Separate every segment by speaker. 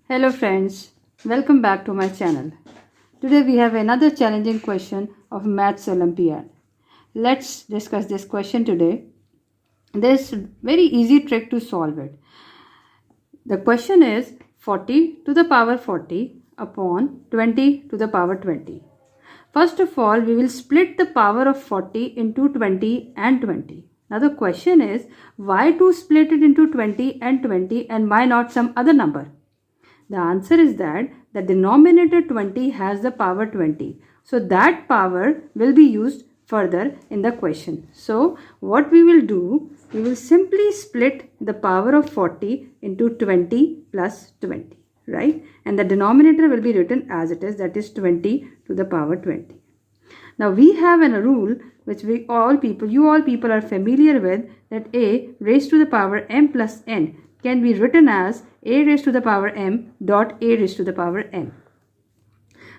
Speaker 1: Hello friends, welcome back to my channel. Today we have another challenging question of Maths Olympiad. Let's discuss this question today. There's a very easy trick to solve it. The question is 40 to the power 40 upon 20 to the power 20. First of all, we will split the power of 40 into 20 and 20. Now the question is, why to split it into 20 and why not some other number? The answer is that the denominator 20 has the power 20. So that power will be used further in the question. So what we will do, we will simply split the power of 40 into 20 plus 20, right? And the denominator will be written as it is, that is 20 to the power 20. Now we have a rule which you all people are familiar with, that a raised to the power m plus n can be written as a raised to the power m dot a raised to the power n.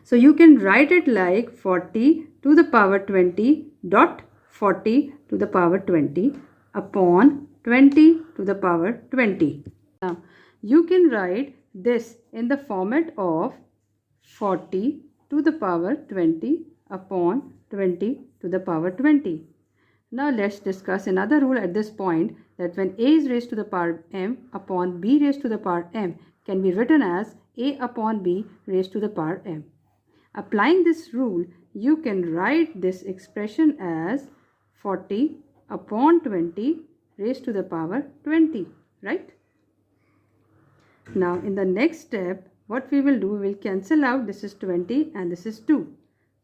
Speaker 1: So you can write it like 40 to the power 20 dot 40 to the power 20 upon 20 to the power 20. Now you can write this in the format of 40 to the power 20 upon 20 to the power 20. Now let's discuss another rule at this point, that when a is raised to the power m upon b raised to the power m can be written as a upon b raised to the power m. Applying this rule, you can write this expression as 40 upon 20 raised to the power 20, right? Now in the next step, what we will do, we will cancel out, this is 20 and this is 2.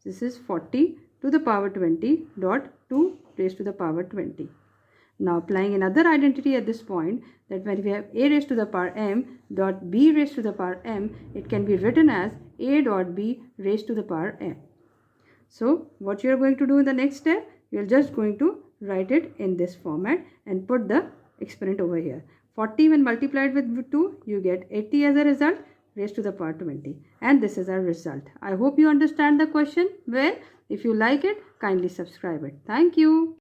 Speaker 1: This is 40 to the power 20 dot 2 raised to the power 20. Now applying another identity at this point, that when we have a raised to the power m dot b raised to the power m, it can be written as a dot b raised to the power m. So what you are going to do in the next step, you are just going to write it in this format and put the exponent over here. 40 when multiplied with 2, you get 80 as a result, raised to the power 20, and this is our result. I hope you understand the question well. If you like it, kindly subscribe it. Thank you.